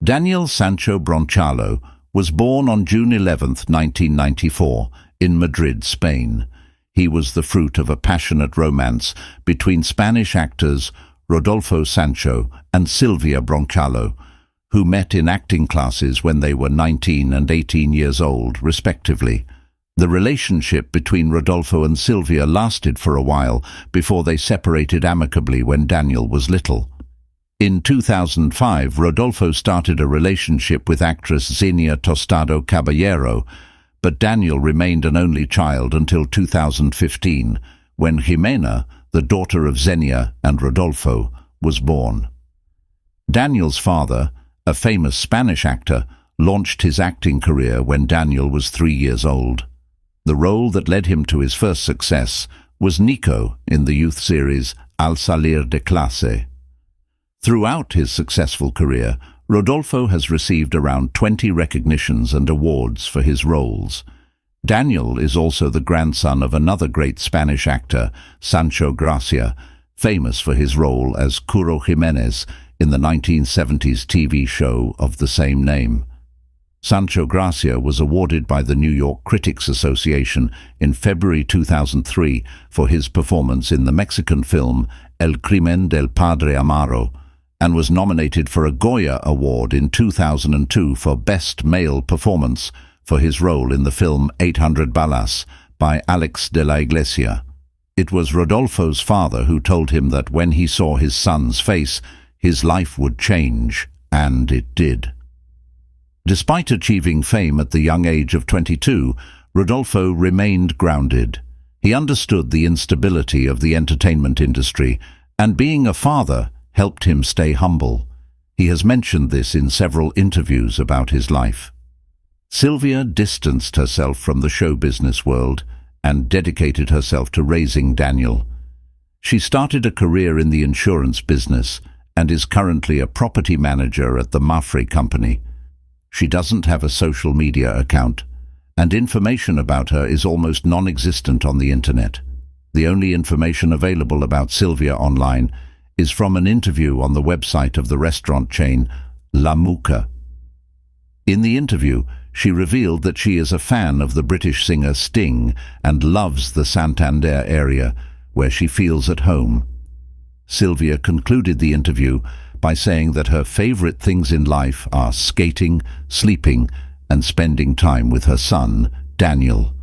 Daniel Sancho Bronchalo was born on June 11, 1994, in Madrid, Spain. He was the fruit of a passionate romance between Spanish actors Rodolfo Sancho and Silvia Bronchalo, who met in acting classes when they were 19 and 18 years old, respectively. The relationship between Rodolfo and Silvia lasted for a while before they separated amicably when Daniel was little. In 2005, Rodolfo started a relationship with actress Xenia Tostado Caballero, but Daniel remained an only child until 2015, when Jimena, the daughter of Xenia and Rodolfo, was born. Daniel's father, a famous Spanish actor, launched his acting career when Daniel was 3 years old. The role that led him to his first success was Nico in the youth series Al Salir de Clase. Throughout his successful career, Rodolfo has received around 20 recognitions and awards for his roles. Daniel is also the grandson of another great Spanish actor, Sancho Gracia, famous for his role as Curo Jimenez in the 1970s TV show of the same name. Sancho Gracia was awarded by the New York Critics Association in February 2003 for his performance in the Mexican film El Crimen del Padre Amaro, and was nominated for a Goya Award in 2002 for Best Male Performance for his role in the film 800 Balas by Alex de la Iglesia. It was Rodolfo's father who told him that when he saw his son's face, his life would change, and it did. Despite achieving fame at the young age of 22, Rodolfo remained grounded. He understood the instability of the entertainment industry, and being a father helped him stay humble. He has mentioned this in several interviews about his life. Silvia distanced herself from the show business world and dedicated herself to raising Daniel. She started a career in the insurance business and is currently a property manager at the Mafre company. She doesn't have a social media account, and information about her is almost non-existent on the internet. The only information available about Silvia online is from an interview on the website of the restaurant chain La Muca. In the interview, she revealed that she is a fan of the British singer Sting and loves the Santander area, where she feels at home. Silvia concluded the interview by saying that her favorite things in life are skating, sleeping, and spending time with her son, Daniel.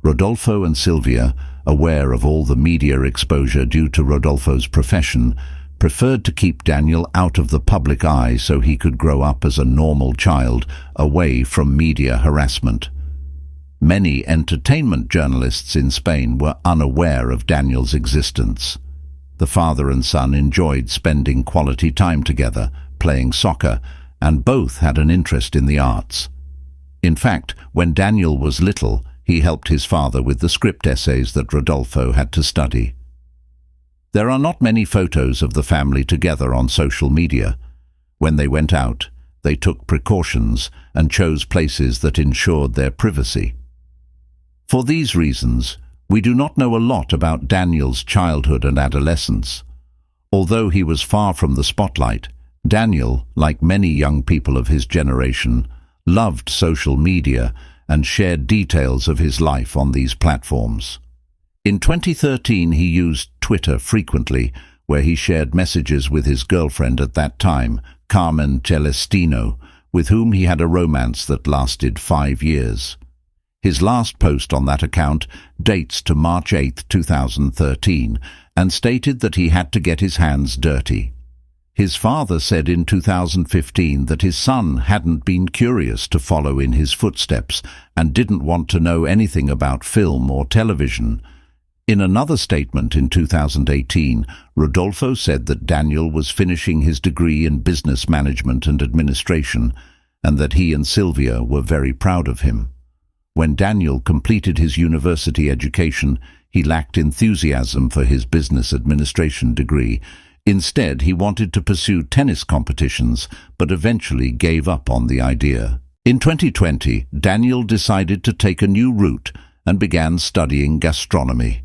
Rodolfo and Silvia, aware of all the media exposure due to Rodolfo's profession, preferred to keep Daniel out of the public eye so he could grow up as a normal child, away from media harassment. Many entertainment journalists in Spain were unaware of Daniel's existence. The father and son enjoyed spending quality time together, playing soccer, and both had an interest in the arts. In fact, when Daniel was little, he helped his father with the script essays that Rodolfo had to study. There are not many photos of the family together on social media. When they went out, they took precautions and chose places that ensured their privacy. For these reasons, we do not know a lot about Daniel's childhood and adolescence. Although he was far from the spotlight, Daniel, like many young people of his generation, loved social media and shared details of his life on these platforms. In 2013, he used Twitter frequently, where he shared messages with his girlfriend at that time, Carmen Celestino, with whom he had a romance that lasted 5 years. His last post on that account dates to March 8, 2013, and stated that he had to get his hands dirty. His father said in 2015 that his son hadn't been curious to follow in his footsteps and didn't want to know anything about film or television. In another statement in 2018, Rodolfo said that Daniel was finishing his degree in business management and administration, and that he and Silvia were very proud of him. When Daniel completed his university education, he lacked enthusiasm for his business administration degree. Instead, he wanted to pursue tennis competitions, but eventually gave up on the idea. In 2020, Daniel decided to take a new route and began studying gastronomy.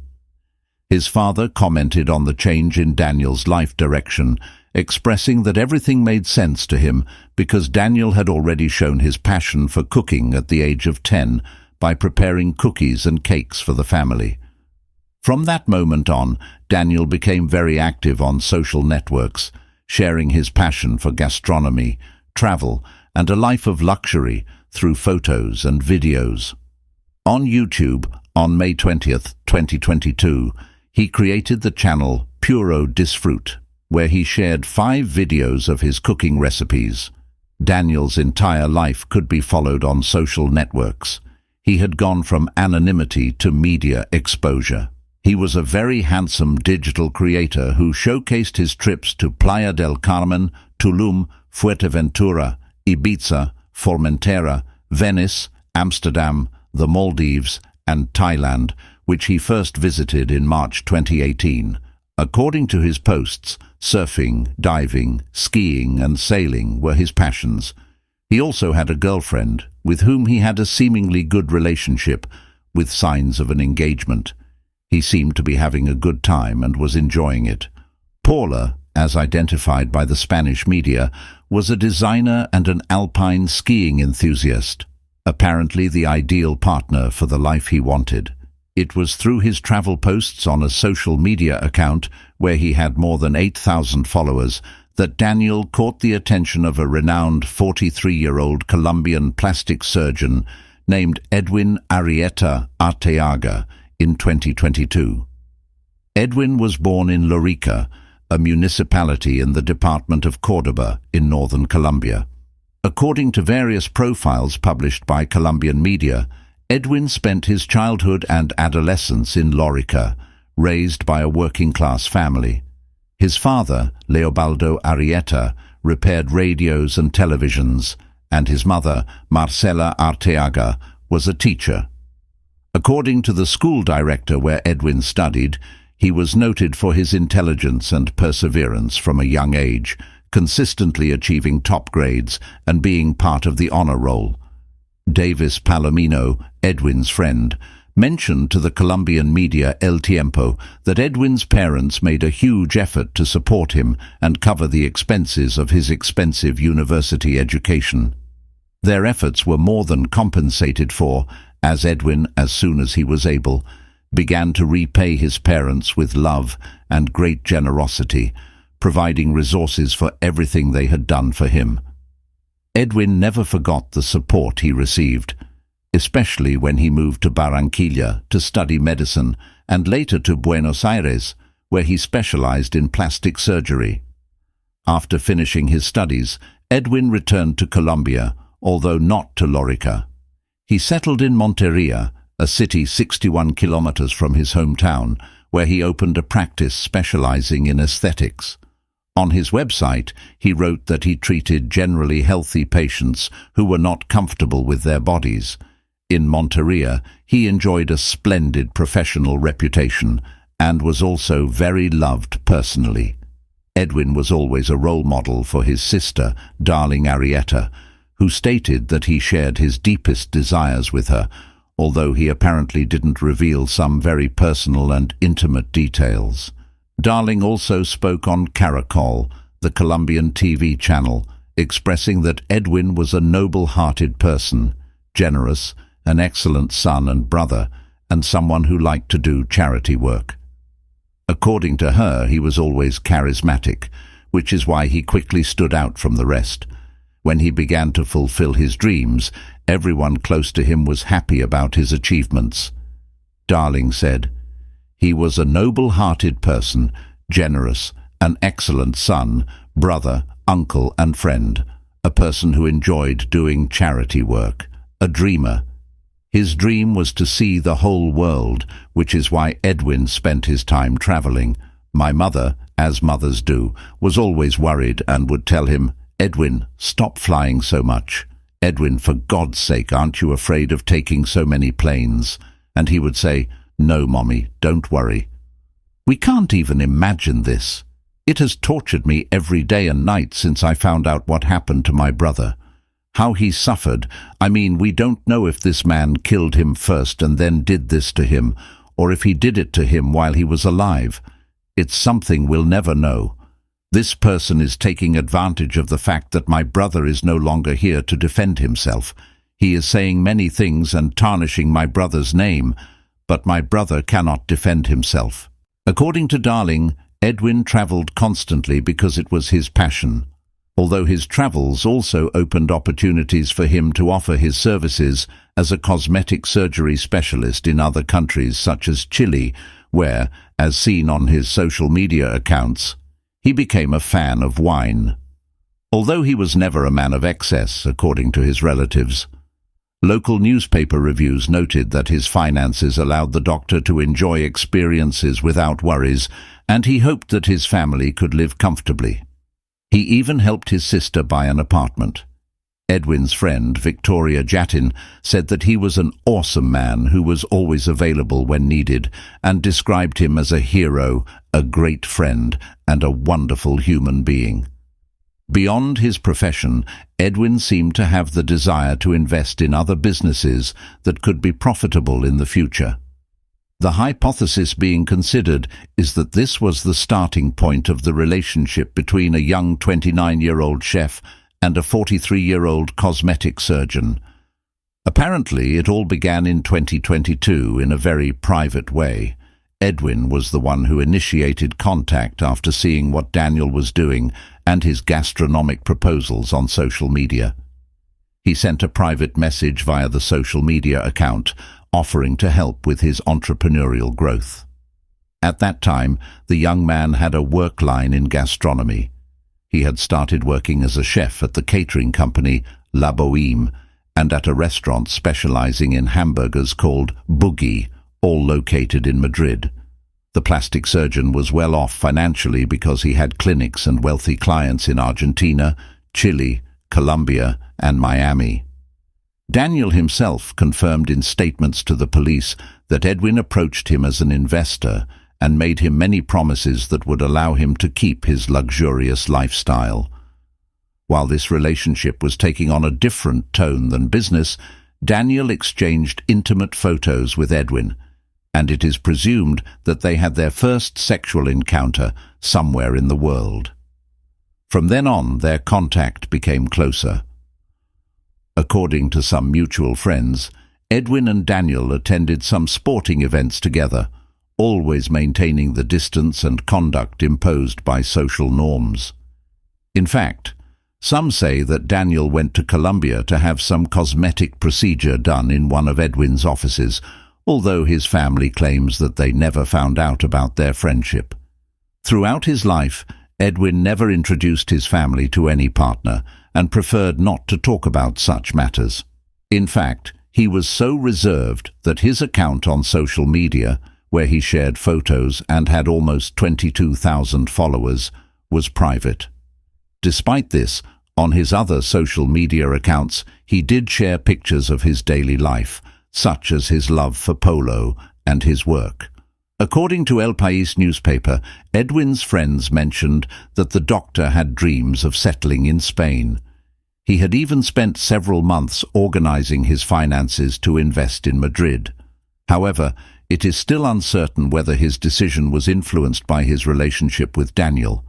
His father commented on the change in Daniel's life direction, expressing that everything made sense to him because Daniel had already shown his passion for cooking at the age of 10 by preparing cookies and cakes for the family. From that moment on, Daniel became very active on social networks, sharing his passion for gastronomy, travel, and a life of luxury through photos and videos. On YouTube, on May 20th, 2022, he created the channel Puro Disfrute, where he shared 5 videos of his cooking recipes. Daniel's entire life could be followed on social networks. He had gone from anonymity to media exposure. He was a very handsome digital creator who showcased his trips to Playa del Carmen, Tulum, Fuerteventura, Ibiza, Formentera, Venice, Amsterdam, the Maldives, and Thailand, which he first visited in March 2018. According to his posts, surfing, diving, skiing, and sailing were his passions. He also had a girlfriend, with whom he had a seemingly good relationship, with signs of an engagement. He seemed to be having a good time and was enjoying it. Paula, as identified by the Spanish media, was a designer and an alpine skiing enthusiast, apparently the ideal partner for the life he wanted. It was through his travel posts on a social media account, where he had more than 8,000 followers, that Daniel caught the attention of a renowned 43-year-old Colombian plastic surgeon named Edwin Arrieta Arteaga in 2022. Edwin was born in Lorica, a municipality in the department of Córdoba in northern Colombia. According to various profiles published by Colombian media, Edwin spent his childhood and adolescence in Lorica, raised by a working-class family. His father, Leobaldo Arrieta, repaired radios and televisions, and his mother, Marcela Arteaga, was a teacher. According to the school director where Edwin studied, he was noted for his intelligence and perseverance from a young age, consistently achieving top grades and being part of the honor roll. Davis Palomino, Edwin's friend, mentioned to the Colombian media El Tiempo that Edwin's parents made a huge effort to support him and cover the expenses of his expensive university education. Their efforts were more than compensated for, as Edwin, as soon as he was able, began to repay his parents with love and great generosity, providing resources for everything they had done for him. Edwin never forgot the support he received, especially when he moved to Barranquilla to study medicine and later to Buenos Aires, where he specialized in plastic surgery. After finishing his studies, Edwin returned to Colombia, although not to Lorica. He settled in Monteria, a city 61 kilometers from his hometown, where he opened a practice specializing in aesthetics. On his website, he wrote that he treated generally healthy patients who were not comfortable with their bodies. In Monteria, he enjoyed a splendid professional reputation and was also very loved personally. Edwin was always a role model for his sister, Darling Arrieta, who stated that he shared his deepest desires with her, although he apparently didn't reveal some very personal and intimate details. Darling also spoke on Caracol, the Colombian TV channel, expressing that Edwin was a noble-hearted person, generous, an excellent son and brother, and someone who liked to do charity work. According to her, he was always charismatic, which is why he quickly stood out from the rest. When he began to fulfill his dreams, everyone close to him was happy about his achievements. Darling said, "He was a noble-hearted person, generous, an excellent son, brother, uncle and friend, a person who enjoyed doing charity work, a dreamer. His dream was to see the whole world, which is why Edwin spent his time traveling. My mother, as mothers do, was always worried and would tell him, 'Edwin, stop flying so much. Edwin, for God's sake, aren't you afraid of taking so many planes?' And he would say, 'No, Mommy, don't worry.' We can't even imagine this. It has tortured me every day and night since I found out what happened to my brother. How he suffered. I mean, we don't know if this man killed him first and then did this to him, or if he did it to him while he was alive. It's something we'll never know. This person is taking advantage of the fact that my brother is no longer here to defend himself. He is saying many things and tarnishing my brother's name, but my brother cannot defend himself. According to Darling, Edwin travelled constantly because it was his passion. Although his travels also opened opportunities for him to offer his services as a cosmetic surgery specialist in other countries such as Chile, where, as seen on his social media accounts, he became a fan of wine. Although he was never a man of excess, according to his relatives, local newspaper reviews noted that his finances allowed the doctor to enjoy experiences without worries, and he hoped that his family could live comfortably. He even helped his sister buy an apartment. Edwin's friend, Victoria Jatin, said that he was an awesome man who was always available when needed, and described him as a hero, a great friend, and a wonderful human being. Beyond his profession, Edwin seemed to have the desire to invest in other businesses that could be profitable in the future. The hypothesis being considered is that this was the starting point of the relationship between a young 29-year-old chef and a 43-year-old cosmetic surgeon. Apparently, it all began in 2022 in a very private way. Edwin was the one who initiated contact after seeing what Daniel was doing and his gastronomic proposals on social media. He sent a private message via the social media account, offering to help with his entrepreneurial growth. At that time, the young man had a work line in gastronomy. He had started working as a chef at the catering company La Boheme and at a restaurant specializing in hamburgers called Boogie, all located in Madrid. The plastic surgeon was well off financially because he had clinics and wealthy clients in Argentina, Chile, Colombia, and Miami. Daniel himself confirmed in statements to the police that Edwin approached him as an investor and made him many promises that would allow him to keep his luxurious lifestyle. While this relationship was taking on a different tone than business, Daniel exchanged intimate photos with Edwin, and it is presumed that they had their first sexual encounter somewhere in the world. From then on, their contact became closer. According to some mutual friends, Edwin and Daniel attended some sporting events together, always maintaining the distance and conduct imposed by social norms. In fact, some say that Daniel went to Colombia to have some cosmetic procedure done in one of Edwin's offices, although his family claims that they never found out about their friendship. Throughout his life, Edwin never introduced his family to any partner and preferred not to talk about such matters. In fact, he was so reserved that his account on social media, where he shared photos and had almost 22,000 followers, was private. Despite this, on his other social media accounts, he did share pictures of his daily life, such as his love for polo and his work. According to El País newspaper, Edwin's friends mentioned that the doctor had dreams of settling in Spain. He had even spent several months organizing his finances to invest in Madrid. However, it is still uncertain whether his decision was influenced by his relationship with Daniel.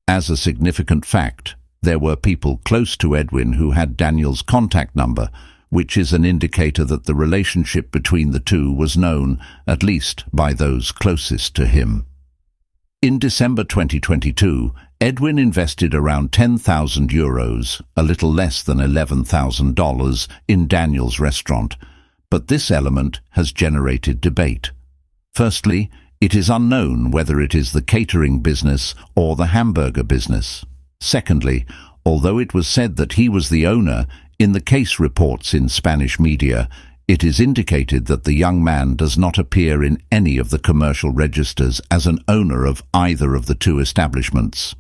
As a significant fact, there were people close to Edwin who had Daniel's contact number, which is an indicator that the relationship between the two was known, at least by those closest to him. In December 2022, Edwin invested around €10,000, a little less than $11,000, in Daniel's restaurant, but this element has generated debate. Firstly, it is unknown whether it is the catering business or the hamburger business. Secondly, although it was said that he was the owner, in the case reports in Spanish media, it is indicated that the young man does not appear in any of the commercial registers as an owner of either of the two establishments.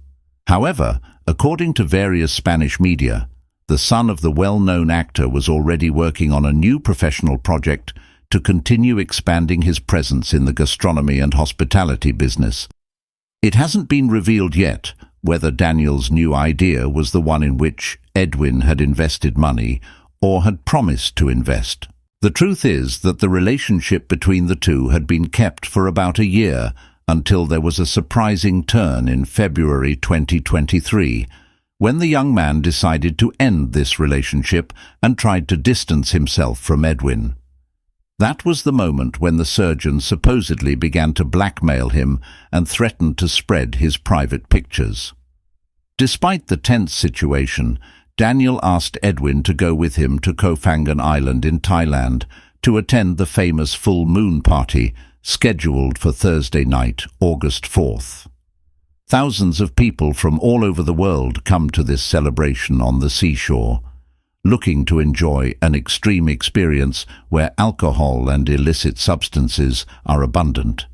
However, according to various Spanish media, the son of the well-known actor was already working on a new professional project to continue expanding his presence in the gastronomy and hospitality business. It hasn't been revealed yet whether Daniel's new idea was the one in which Edwin had invested money or had promised to invest. The truth is that the relationship between the two had been kept for about a year until there was a surprising turn in February 2023, when the young man decided to end this relationship and tried to distance himself from Edwin. That was the moment when the surgeon supposedly began to blackmail him and threatened to spread his private pictures. Despite the tense situation, Daniel asked Edwin to go with him to Koh Phangan Island in Thailand to attend the famous full moon party scheduled for Thursday night, August 4th. Thousands of people from all over the world come to this celebration on the seashore, looking to enjoy an extreme experience where alcohol and illicit substances are abundant.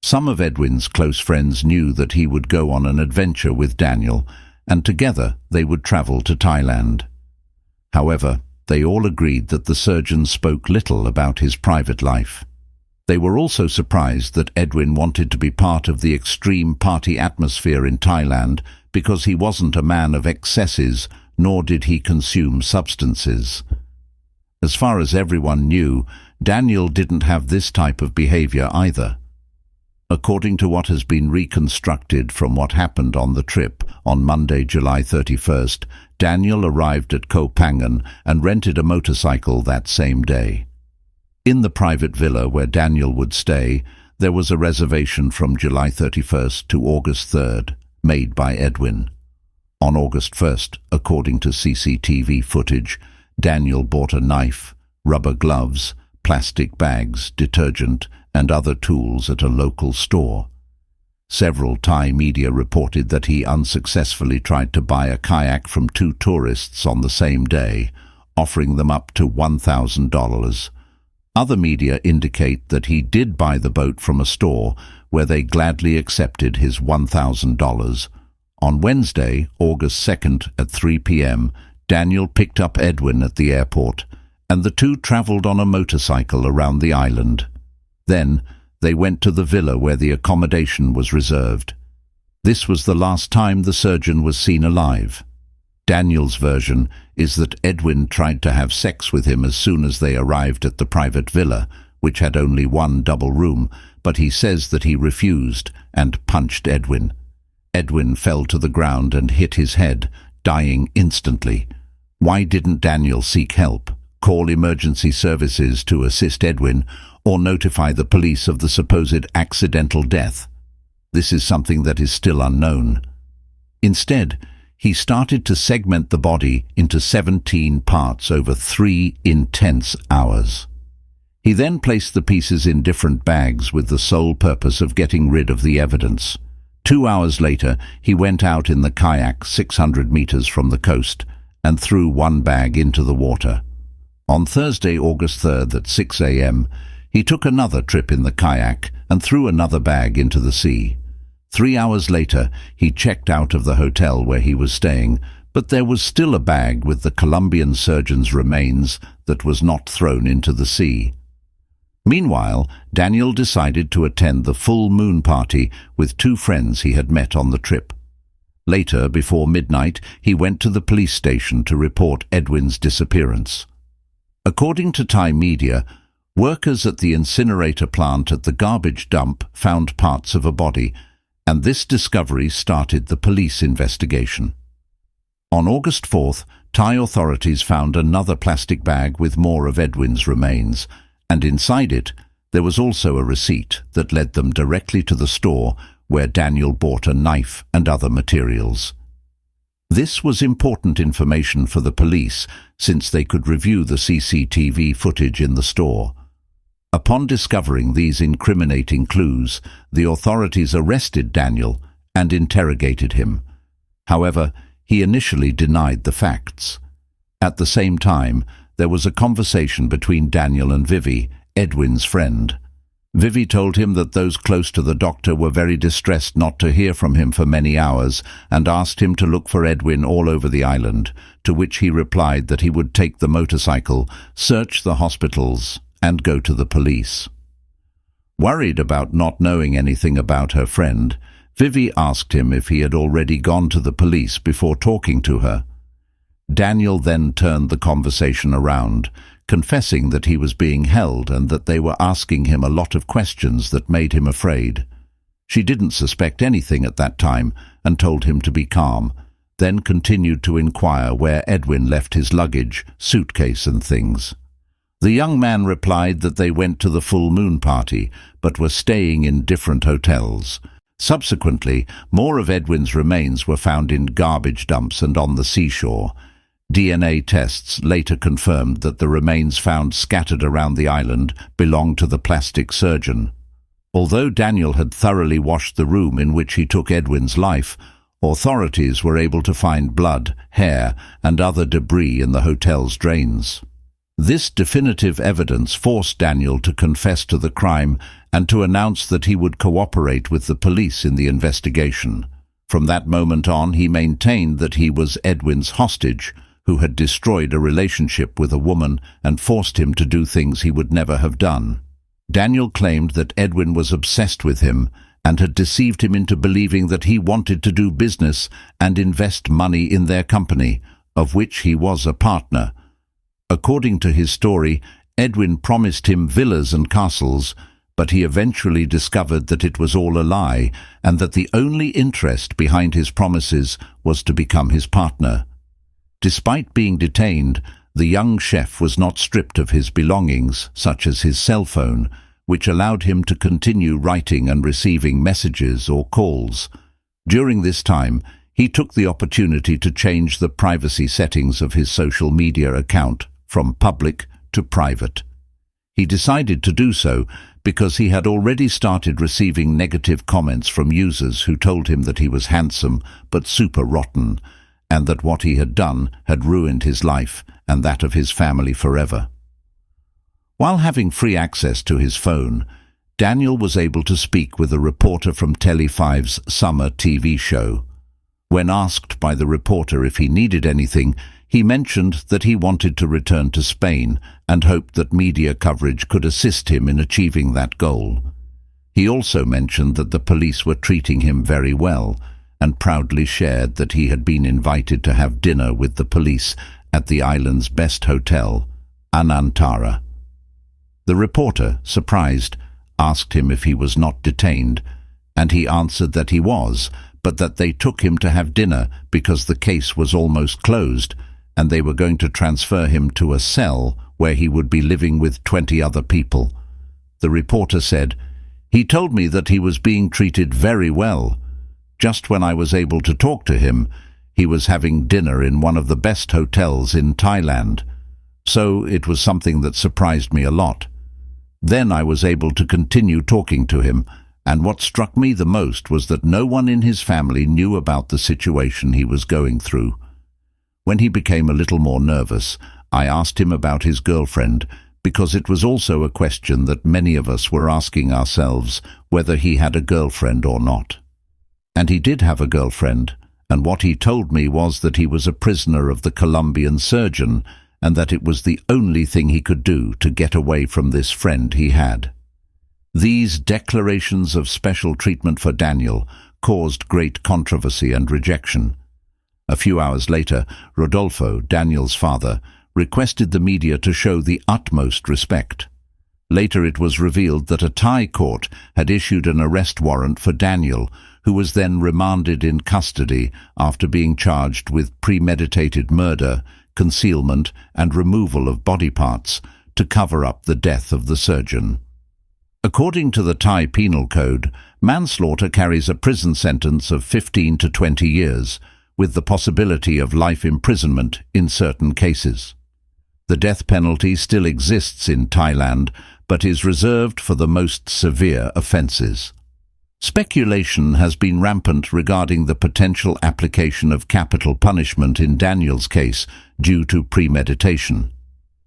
Some of Edwin's close friends knew that he would go on an adventure with Daniel, and together they would travel to Thailand. However, they all agreed that the surgeon spoke little about his private life. They were also surprised that Edwin wanted to be part of the extreme party atmosphere in Thailand because he wasn't a man of excesses, nor did he consume substances. As far as everyone knew, Daniel didn't have this type of behavior either. According to what has been reconstructed from what happened on the trip on Monday, July 31st, Daniel arrived at Koh Phangan and rented a motorcycle that same day. In the private villa where Daniel would stay, there was a reservation from July 31st to August 3rd, made by Edwin. On August 1st, according to CCTV footage, Daniel bought a knife, rubber gloves, plastic bags, detergent, and other tools at a local store. Several Thai media reported that he unsuccessfully tried to buy a kayak from two tourists on the same day, offering them up to $1,000. Other media indicate that he did buy the boat from a store where they gladly accepted his $1,000. On Wednesday, August 2nd at 3 p.m., Daniel picked up Edwin at the airport, and the two traveled on a motorcycle around the island. Then, they went to the villa where the accommodation was reserved. This was the last time the surgeon was seen alive. Daniel's version is that Edwin tried to have sex with him as soon as they arrived at the private villa, which had only one double room, but he says that he refused and punched Edwin. Edwin fell to the ground and hit his head, dying instantly. Why didn't Daniel seek help, call emergency services to assist Edwin, or notify the police of the supposed accidental death? This is something that is still unknown. Instead, he started to segment the body into 17 parts over 3 intense hours. He then placed the pieces in different bags with the sole purpose of getting rid of the evidence. 2 hours later, he went out in the kayak 600 meters from the coast and threw one bag into the water. On Thursday, August 3rd at 6 a.m., he took another trip in the kayak and threw another bag into the sea. 3 hours later, he checked out of the hotel where he was staying, but there was still a bag with the Colombian surgeon's remains that was not thrown into the sea. Meanwhile, Daniel decided to attend the full moon party with two friends he had met on the trip. Later, before midnight, he went to the police station to report Edwin's disappearance. According to Thai media, workers at the incinerator plant at the garbage dump found parts of a body, and this discovery started the police investigation. On August 4th, Thai authorities found another plastic bag with more of Edwin's remains, and inside it there was also a receipt that led them directly to the store where Daniel bought a knife and other materials. This was important information for the police since they could review the CCTV footage in the store. Upon discovering these incriminating clues, the authorities arrested Daniel and interrogated him. However, he initially denied the facts. At the same time, there was a conversation between Daniel and Vivi, Edwin's friend. Vivi told him that those close to the doctor were very distressed not to hear from him for many hours and asked him to look for Edwin all over the island, to which he replied that he would take the motorcycle, search the hospitals, and go to the police. Worried about not knowing anything about her friend, Vivi asked him if he had already gone to the police before talking to her. Daniel then turned the conversation around, confessing that he was being held and that they were asking him a lot of questions that made him afraid. She didn't suspect anything at that time and told him to be calm, then continued to inquire where Edwin left his luggage, suitcase and things. The young man replied that they went to the full moon party, but were staying in different hotels. Subsequently, more of Edwin's remains were found in garbage dumps and on the seashore. DNA tests later confirmed that the remains found scattered around the island belonged to the plastic surgeon. Although Daniel had thoroughly washed the room in which he took Edwin's life, authorities were able to find blood, hair, and other debris in the hotel's drains. This definitive evidence forced Daniel to confess to the crime and to announce that he would cooperate with the police in the investigation. From that moment on, he maintained that he was Edwin's hostage, who had destroyed a relationship with a woman and forced him to do things he would never have done. Daniel claimed that Edwin was obsessed with him and had deceived him into believing that he wanted to do business and invest money in their company, of which he was a partner. According to his story, Edwin promised him villas and castles, but he eventually discovered that it was all a lie and that the only interest behind his promises was to become his partner. Despite being detained, the young chef was not stripped of his belongings, such as his cell phone, which allowed him to continue writing and receiving messages or calls. During this time, he took the opportunity to change the privacy settings of his social media account from public to private. He decided to do so because he had already started receiving negative comments from users who told him that he was handsome but super rotten, and that what he had done had ruined his life and that of his family forever. While having free access to his phone, Daniel was able to speak with a reporter from Tele5's summer TV show. When asked by the reporter if he needed anything, he mentioned that he wanted to return to Spain and hoped that media coverage could assist him in achieving that goal. He also mentioned that the police were treating him very well and proudly shared that he had been invited to have dinner with the police at the island's best hotel, Anantara. The reporter, surprised, asked him if he was not detained, and he answered that he was, but that they took him to have dinner because the case was almost closed and they were going to transfer him to a cell where he would be living with 20 other people. The reporter said, "He told me that he was being treated very well. Just when I was able to talk to him, he was having dinner in one of the best hotels in Thailand. So it was something that surprised me a lot. Then I was able to continue talking to him, and what struck me the most was that no one in his family knew about the situation he was going through. When he became a little more nervous, I asked him about his girlfriend, because it was also a question that many of us were asking ourselves, whether he had a girlfriend or not. And he did have a girlfriend, and what he told me was that he was a prisoner of the Colombian surgeon, and that it was the only thing he could do to get away from this friend he had." These declarations of special treatment for Daniel caused great controversy and rejection. A few hours later, Rodolfo, Daniel's father, requested the media to show the utmost respect. Later it was revealed that a Thai court had issued an arrest warrant for Daniel, who was then remanded in custody after being charged with premeditated murder, concealment and removal of body parts to cover up the death of the surgeon. According to the Thai Penal Code, manslaughter carries a prison sentence of 15 to 20 years, with the possibility of life imprisonment in certain cases. The death penalty still exists in Thailand, but is reserved for the most severe offences. Speculation has been rampant regarding the potential application of capital punishment in Daniel's case due to premeditation.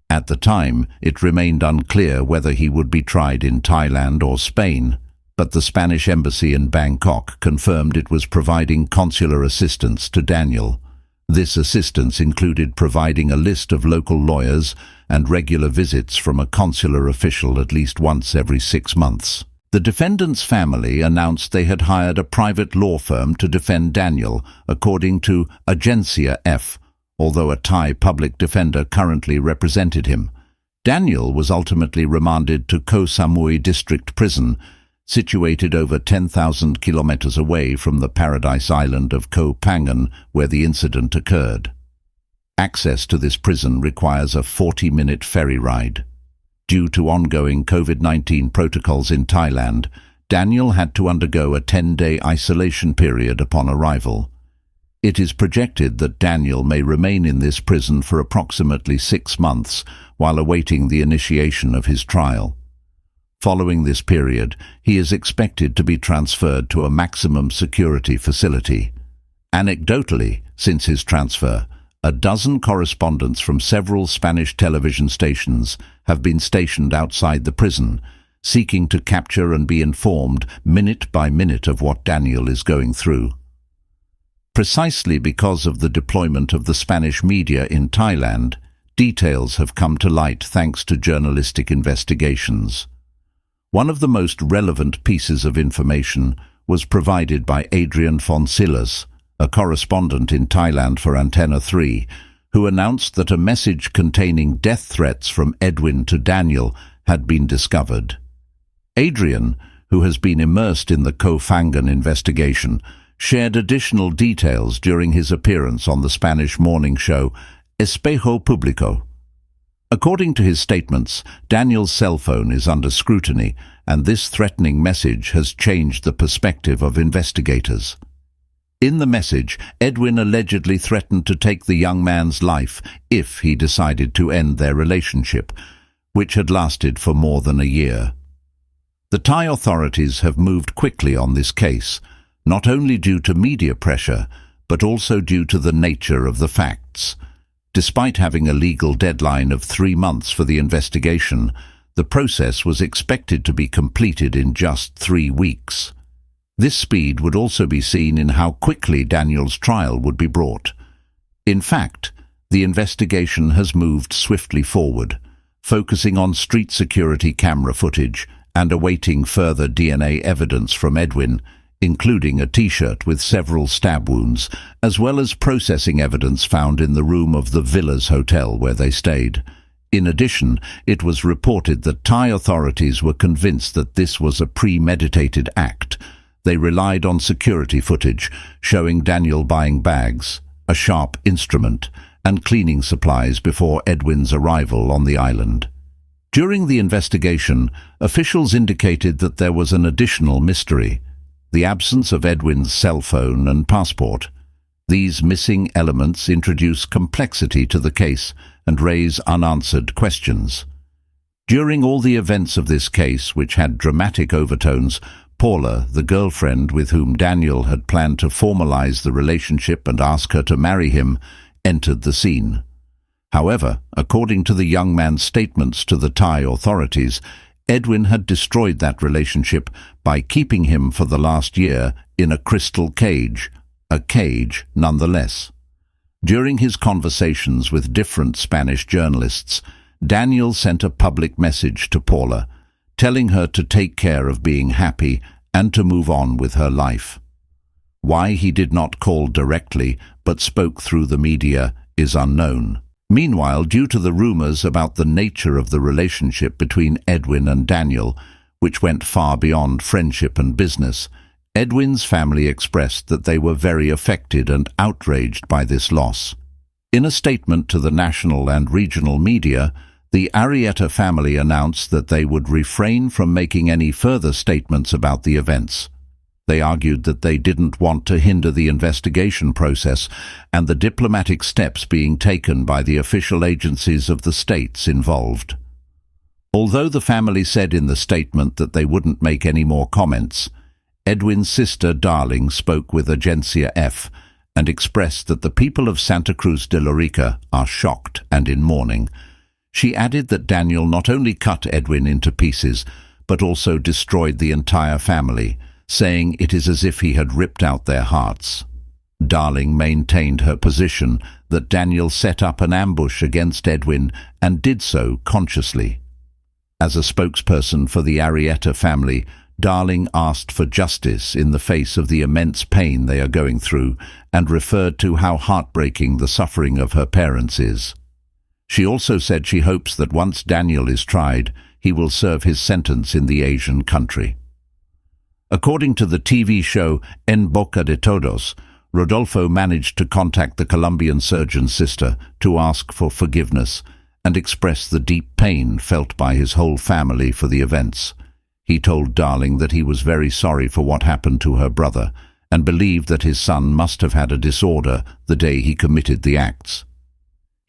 At the time, it remained unclear whether he would be tried in Thailand or Spain, but the Spanish embassy in Bangkok confirmed it was providing consular assistance to Daniel. This assistance included providing a list of local lawyers and regular visits from a consular official at least once every 6 months. The defendant's family announced they had hired a private law firm to defend Daniel, according to Agencia F, although a Thai public defender currently represented him. Daniel was ultimately remanded to Koh Samui District Prison, situated over 10,000 kilometers away from the paradise island of Koh Phangan, where the incident occurred. Access to this prison requires a 40-minute ferry ride. Due to ongoing COVID-19 protocols in Thailand, Daniel had to undergo a 10-day isolation period upon arrival. It is projected that Daniel may remain in this prison for approximately 6 months while awaiting the initiation of his trial. Following this period, he is expected to be transferred to a maximum security facility. Anecdotally, since his transfer, a dozen correspondents from several Spanish television stations have been stationed outside the prison, seeking to capture and be informed minute by minute of what Daniel is going through. Precisely because of the deployment of the Spanish media in Thailand, details have come to light thanks to journalistic investigations. One of the most relevant pieces of information was provided by Adrian Fonsillas, a correspondent in Thailand for Antenna 3, who announced that a message containing death threats from Edwin to Daniel had been discovered. Adrian, who has been immersed in the Koh Phangan investigation, shared additional details during his appearance on the Spanish morning show Espejo Público. According to his statements, Daniel's cell phone is under scrutiny, and this threatening message has changed the perspective of investigators. In the message, Edwin allegedly threatened to take the young man's life if he decided to end their relationship, which had lasted for more than a year. The Thai authorities have moved quickly on this case, not only due to media pressure, but also due to the nature of the facts. Despite having a legal deadline of 3 months for the investigation, the process was expected to be completed in just 3 weeks. This speed would also be seen in how quickly Daniel's trial would be brought. In fact, the investigation has moved swiftly forward, focusing on street security camera footage and awaiting further DNA evidence from Edwin, including a T-shirt with several stab wounds, as well as processing evidence found in the room of the Villas Hotel where they stayed. In addition, it was reported that Thai authorities were convinced that this was a premeditated act. They relied on security footage showing Daniel buying bags, a sharp instrument, and cleaning supplies before Edwin's arrival on the island. During the investigation, officials indicated that there was an additional mystery: the absence of Edwin's cell phone and passport. These missing elements introduce complexity to the case and raise unanswered questions. During all the events of this case, which had dramatic overtones, Paula, the girlfriend with whom Daniel had planned to formalize the relationship and ask her to marry him, entered the scene. However, according to the young man's statements to the Thai authorities, Edwin had destroyed that relationship by keeping him for the last year in a crystal cage, a cage nonetheless. During his conversations with different Spanish journalists, Daniel sent a public message to Paula, telling her to take care of being happy and to move on with her life. Why he did not call directly but spoke through the media is unknown. Meanwhile, due to the rumors about the nature of the relationship between Edwin and Daniel, which went far beyond friendship and business, Edwin's family expressed that they were very affected and outraged by this loss. In a statement to the national and regional media, the Arrieta family announced that they would refrain from making any further statements about the events. They argued that they didn't want to hinder the investigation process and the diplomatic steps being taken by the official agencies of the states involved. Although the family said in the statement that they wouldn't make any more comments, Edwin's sister Darling spoke with Agencia F and expressed that the people of Santa Cruz de Lorica are shocked and in mourning. She added that Daniel not only cut Edwin into pieces, but also destroyed the entire family, saying it is as if he had ripped out their hearts. Darling maintained her position that Daniel set up an ambush against Edwin and did so consciously. As a spokesperson for the Arrieta family, Darling asked for justice in the face of the immense pain they are going through and referred to how heartbreaking the suffering of her parents is. She also said she hopes that once Daniel is tried, he will serve his sentence in the Asian country. According to the TV show En Boca de Todos, Rodolfo managed to contact the Colombian surgeon's sister to ask for forgiveness and express the deep pain felt by his whole family for the events. He told Darling that he was very sorry for what happened to her brother and believed that his son must have had a disorder the day he committed the acts.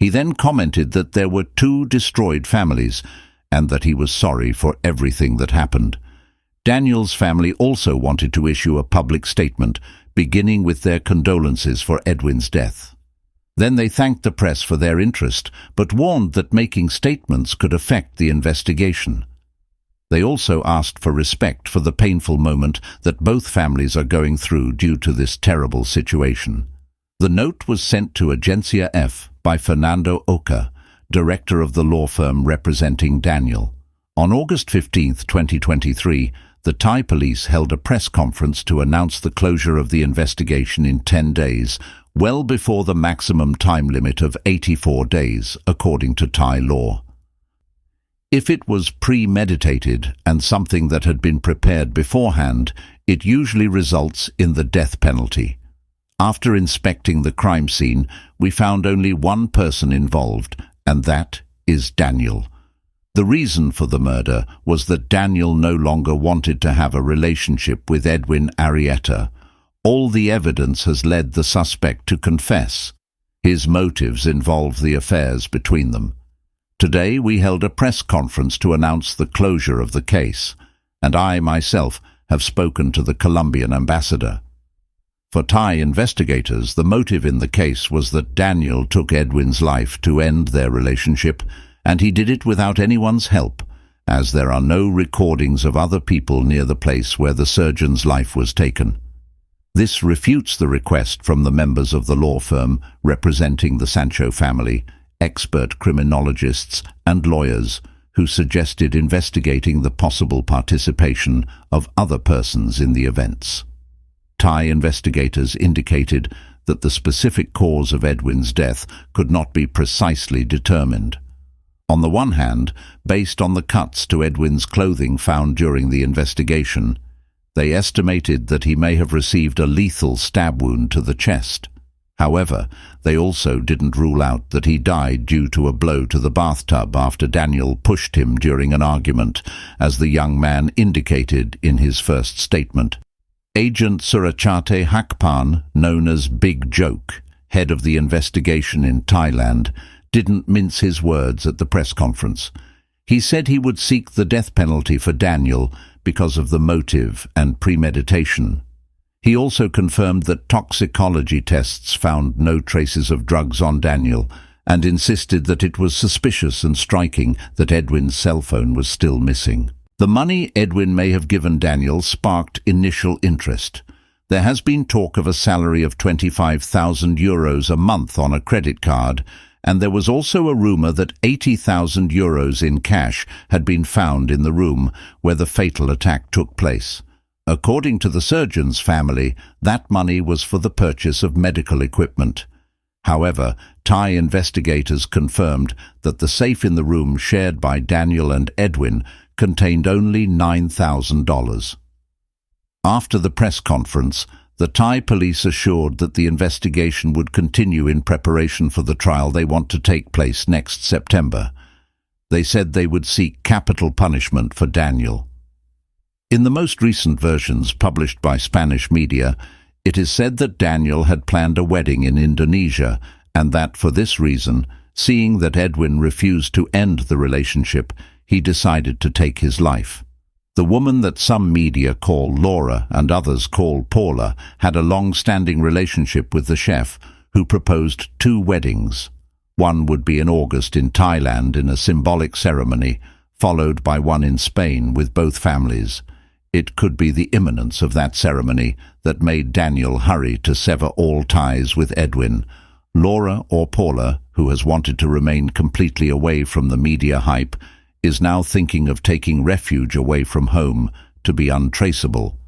He then commented that there were 2 destroyed families and that he was sorry for everything that happened. Daniel's family also wanted to issue a public statement, beginning with their condolences for Edwin's death. Then they thanked the press for their interest, but warned that making statements could affect the investigation. They also asked for respect for the painful moment that both families are going through due to this terrible situation. The note was sent to Agencia F by Fernando Oca, director of the law firm representing Daniel. On August 15, 2023, the Thai police held a press conference to announce the closure of the investigation in 10 days, well before the maximum time limit of 84 days, according to Thai law. If it was premeditated and something that had been prepared beforehand, it usually results in the death penalty. After inspecting the crime scene, we found only one person involved, and that is Daniel. The reason for the murder was that Daniel no longer wanted to have a relationship with Edwin Arrieta. All the evidence has led the suspect to confess. His motives involve the affairs between them. Today we held a press conference to announce the closure of the case, and I myself have spoken to the Colombian ambassador. For Thai investigators, the motive in the case was that Daniel took Edwin's life to end their relationship, and he did it without anyone's help, as there are no recordings of other people near the place where the surgeon's life was taken. This refutes the request from the members of the law firm representing the Sancho family, expert criminologists and lawyers who suggested investigating the possible participation of other persons in the events. Thai investigators indicated that the specific cause of Edwin's death could not be precisely determined. On the one hand, based on the cuts to Edwin's clothing found during the investigation, they estimated that he may have received a lethal stab wound to the chest. However, they also didn't rule out that he died due to a blow to the bathtub after Daniel pushed him during an argument, as the young man indicated in his first statement. Agent Surachate Hakpan, known as Big Joke, head of the investigation in Thailand, didn't mince his words at the press conference. He said he would seek the death penalty for Daniel because of the motive and premeditation. He also confirmed that toxicology tests found no traces of drugs on Daniel and insisted that it was suspicious and striking that Edwin's cell phone was still missing. The money Edwin may have given Daniel sparked initial interest. There has been talk of a salary of 25,000 euros a month on a credit card, and there was also a rumor that 80,000 euros in cash had been found in the room where the fatal attack took place. According to the surgeon's family, that money was for the purchase of medical equipment. However, Thai investigators confirmed that the safe in the room shared by Daniel and Edwin contained only $9,000. After the press conference, the Thai police assured that the investigation would continue in preparation for the trial they want to take place next September. They said they would seek capital punishment for Daniel. In the most recent versions published by Spanish media, it is said that Daniel had planned a wedding in Indonesia, and that for this reason, seeing that Edwin refused to end the relationship, he decided to take his life. The woman that some media call Laura and others call Paula had a long-standing relationship with the chef, who proposed 2 weddings. One would be in August in Thailand in a symbolic ceremony, followed by one in Spain with both families. It could be the imminence of that ceremony that made Daniel hurry to sever all ties with Edwin. Laura, or Paula, who has wanted to remain completely away from the media hype, is now thinking of taking refuge away from home to be untraceable.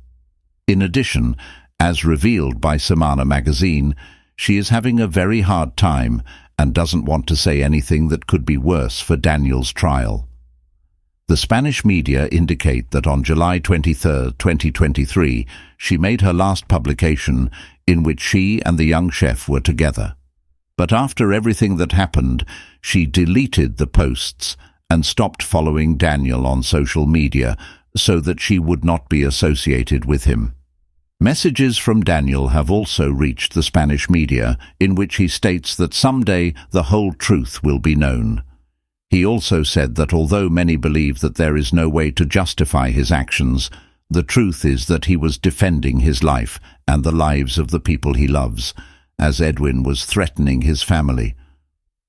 In addition, as revealed by Semana magazine, she is having a very hard time and doesn't want to say anything that could be worse for Daniel's trial. The Spanish media indicate that on July 23, 2023, she made her last publication in which she and the young chef were together. But after everything that happened, she deleted the posts and stopped following Daniel on social media so that she would not be associated with him. Messages from Daniel have also reached the Spanish media in which he states that someday the whole truth will be known. He also said that although many believe that there is no way to justify his actions, the truth is that he was defending his life and the lives of the people he loves, as Edwin was threatening his family.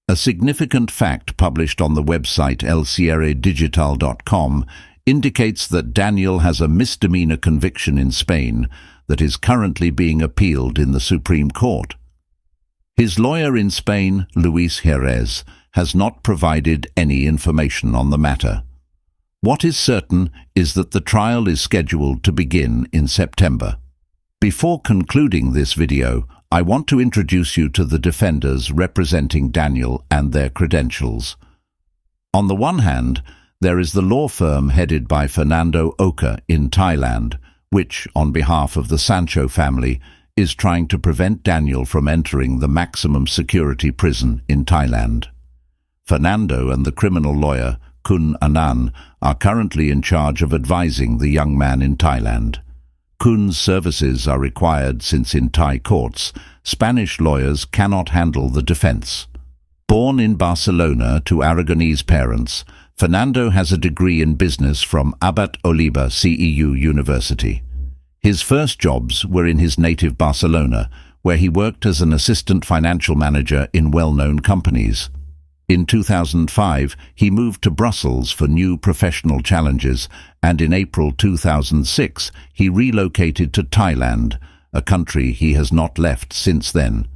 A significant fact published on the website elcierredigital.com indicates that Daniel has a misdemeanor conviction in Spain that is currently being appealed in the Supreme Court. His lawyer in Spain, Luis Jerez, has not provided any information on the matter. What is certain is that the trial is scheduled to begin in September. Before concluding this video, I want to introduce you to the defenders representing Daniel and their credentials. On the one hand, there is the law firm headed by Fernando Oka in Thailand, which, on behalf of the Sancho family, is trying to prevent Daniel from entering the maximum security prison in Thailand. Fernando and the criminal lawyer, Kun Anan, are currently in charge of advising the young man in Thailand. Kun's services are required since in Thai courts, Spanish lawyers cannot handle the defense. Born in Barcelona to Aragonese parents, Fernando has a degree in business from Abat Oliba CEU University. His first jobs were in his native Barcelona, where he worked as an assistant financial manager in well-known companies. In 2005, he moved to Brussels for new professional challenges, and in April 2006, he relocated to Thailand, a country he has not left since then.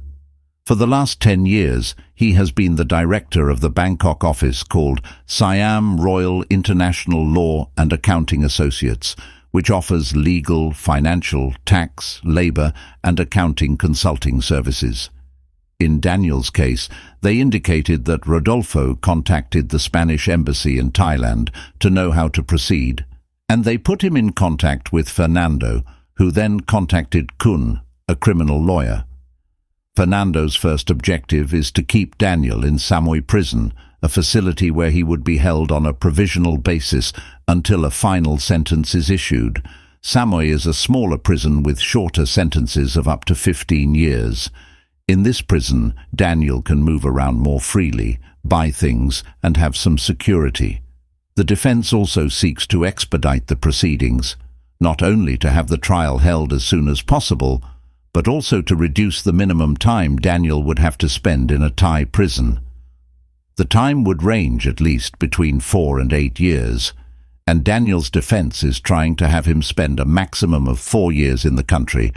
For the last 10 years, he has been the director of the Bangkok office called Siam Royal International Law and Accounting Associates, which offers legal, financial, tax, labor, and accounting consulting services. In Daniel's case, they indicated that Rodolfo contacted the Spanish embassy in Thailand to know how to proceed, and they put him in contact with Fernando, who then contacted Kun, a criminal lawyer. Fernando's first objective is to keep Daniel in Samui prison, a facility where he would be held on a provisional basis until a final sentence is issued. Samui is a smaller prison with shorter sentences of up to 15 years. In this prison, Daniel can move around more freely, buy things, and have some security. The defense also seeks to expedite the proceedings, not only to have the trial held as soon as possible, but also to reduce the minimum time Daniel would have to spend in a Thai prison. The time would range at least between 4 and 8 years, and Daniel's defense is trying to have him spend a maximum of 4 years in the country,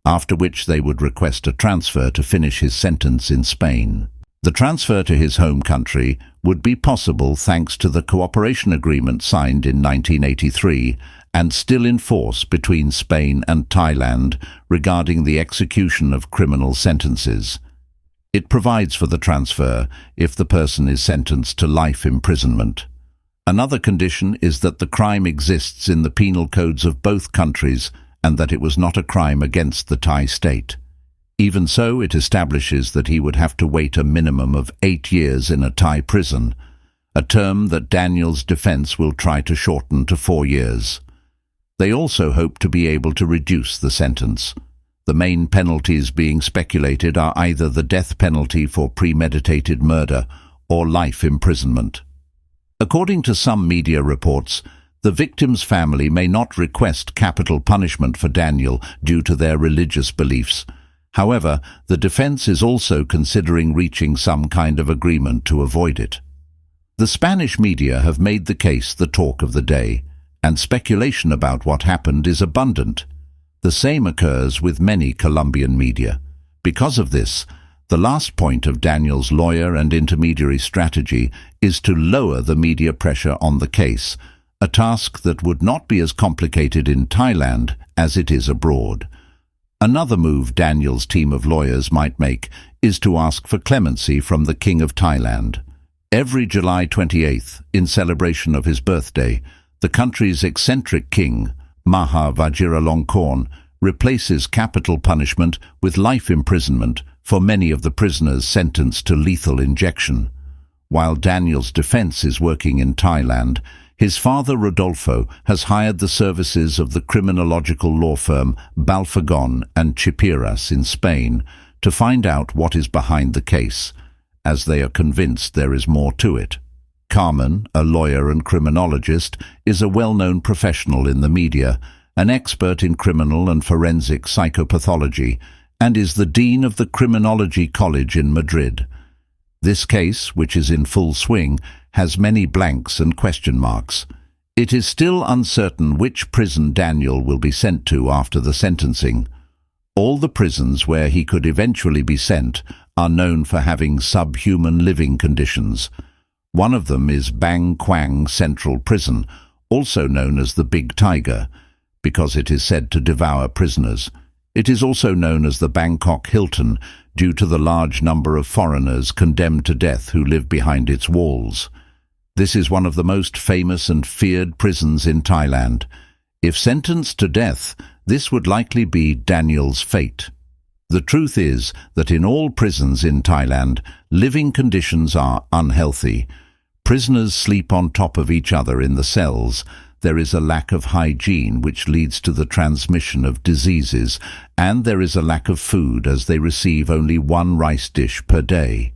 after which they would request a transfer to finish his sentence in Spain. The transfer to his home country would be possible thanks to the cooperation agreement signed in 1983 and still in force between Spain and Thailand regarding the execution of criminal sentences. It provides for the transfer if the person is sentenced to life imprisonment. Another condition is that the crime exists in the penal codes of both countries and that it was not a crime against the Thai state. Even so, it establishes that he would have to wait a minimum of 8 years in a Thai prison, a term that Daniel's defense will try to shorten to 4 years. They also hope to be able to reduce the sentence. The main penalties being speculated are either the death penalty for premeditated murder or life imprisonment. According to some media reports, the victim's family may not request capital punishment for Daniel due to their religious beliefs. However, the defense is also considering reaching some kind of agreement to avoid it. The Spanish media have made the case the talk of the day, and speculation about what happened is abundant. The same occurs with many Colombian media. Because of this, the last point of Daniel's lawyer and intermediary strategy is to lower the media pressure on the case, a task that would not be as complicated in Thailand as it is abroad. Another move Daniel's team of lawyers might make is to ask for clemency from the King of Thailand. Every July 28th, in celebration of his birthday, the country's eccentric king, Maha Vajiralongkorn, replaces capital punishment with life imprisonment for many of the prisoners sentenced to lethal injection. While Daniel's defense is working in Thailand, his father Rodolfo has hired the services of the criminological law firm Balfagon and Chipiras in Spain to find out what is behind the case, as they are convinced there is more to it. Carmen, a lawyer and criminologist, is a well-known professional in the media, an expert in criminal and forensic psychopathology, and is the dean of the Criminology College in Madrid. This case, which is in full swing, has many blanks and question marks. It is still uncertain which prison Daniel will be sent to after the sentencing. All the prisons where he could eventually be sent are known for having subhuman living conditions. One of them is Bang Kwang Central Prison, also known as the Big Tiger, because it is said to devour prisoners. It is also known as the Bangkok Hilton due to the large number of foreigners condemned to death who live behind its walls. This is one of the most famous and feared prisons in Thailand. If sentenced to death, this would likely be Daniel's fate. The truth is that in all prisons in Thailand, living conditions are unhealthy. Prisoners sleep on top of each other in the cells. There is a lack of hygiene which leads to the transmission of diseases, and there is a lack of food as they receive only one rice dish per day.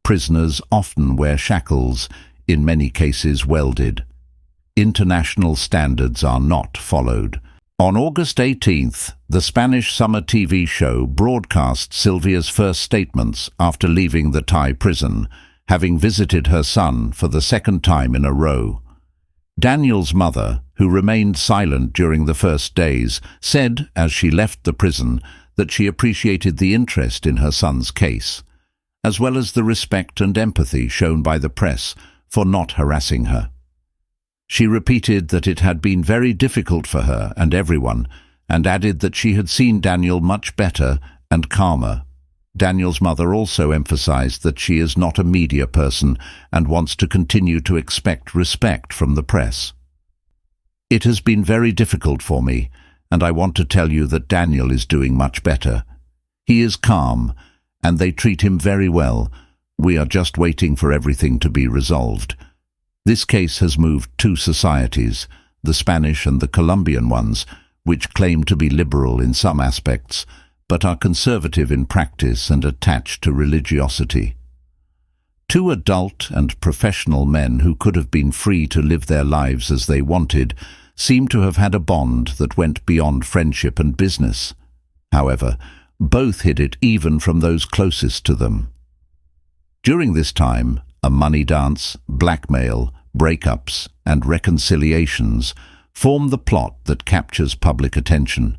Prisoners often wear shackles, in many cases welded. International standards are not followed. On August 18th, the Spanish summer TV show broadcast Sylvia's first statements after leaving the Thai prison, having visited her son for the second time in a row. Daniel's mother, who remained silent during the first days, said, as she left the prison, that she appreciated the interest in her son's case, as well as the respect and empathy shown by the press for not harassing her. She repeated that it had been very difficult for her and everyone, and added that she had seen Daniel much better and calmer. Daniel's mother also emphasized that she is not a media person and wants to continue to expect respect from the press. "It has been very difficult for me, and I want to tell you that Daniel is doing much better. He is calm, and they treat him very well. We are just waiting for everything to be resolved. This case has moved two societies, the Spanish and the Colombian ones, which claim to be liberal in some aspects, but are conservative in practice and attached to religiosity. Two adult and professional men who could have been free to live their lives as they wanted seem to have had a bond that went beyond friendship and business. However, both hid it even from those closest to them. During this time, a money dance, blackmail, breakups, and reconciliations form the plot that captures public attention.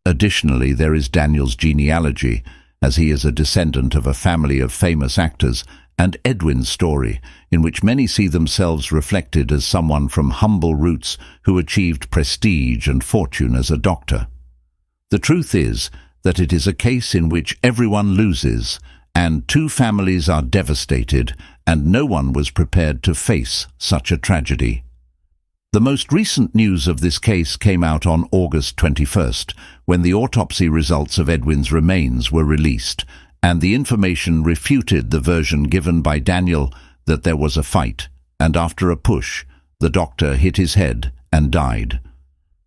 Additionally, there is Daniel's genealogy, as he is a descendant of a family of famous actors, and Edwin's story, in which many see themselves reflected as someone from humble roots who achieved prestige and fortune as a doctor. The truth is that it is a case in which everyone loses, and two families are devastated, and no one was prepared to face such a tragedy. The most recent news of this case came out on August 21st, when the autopsy results of Edwin's remains were released, and the information refuted the version given by Daniel that there was a fight, and after a push, the doctor hit his head and died.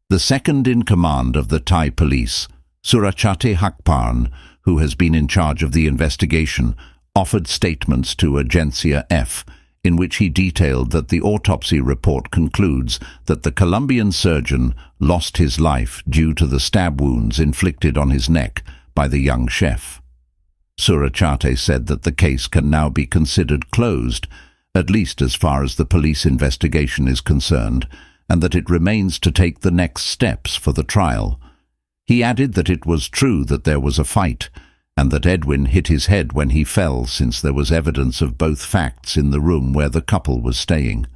The second in command of the Thai police, Surachate Hakparn, who has been in charge of the investigation, offered statements to Agencia F, in which he detailed that the autopsy report concludes that the Colombian surgeon lost his life due to the stab wounds inflicted on his neck by the young chef. Surachate said that the case can now be considered closed, at least as far as the police investigation is concerned, and that it remains to take the next steps for the trial. He added that it was true that there was a fight, and that Edwin hit his head when he fell, since there was evidence of both facts in the room where the couple was staying.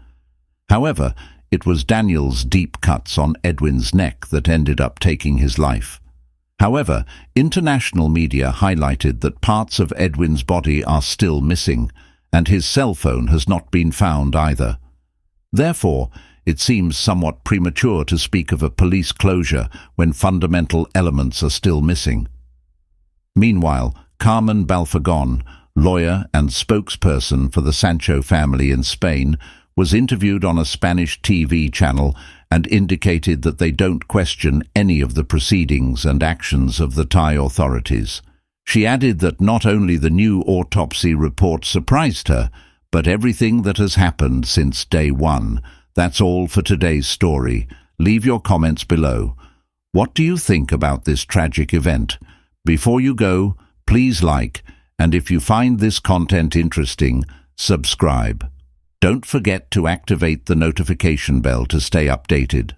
However, it was Daniel's deep cuts on Edwin's neck that ended up taking his life. However, international media highlighted that parts of Edwin's body are still missing, and his cell phone has not been found either. Therefore, it seems somewhat premature to speak of a police closure when fundamental elements are still missing. Meanwhile, Carmen Balfagon, lawyer and spokesperson for the Sancho family in Spain, was interviewed on a Spanish TV channel and indicated that they don't question any of the proceedings and actions of the Thai authorities. She added that not only the new autopsy report surprised her, but everything that has happened since day one. That's all for today's story. Leave your comments below. What do you think about this tragic event? Before you go, please like, and if you find this content interesting, subscribe. Don't forget to activate the notification bell to stay updated.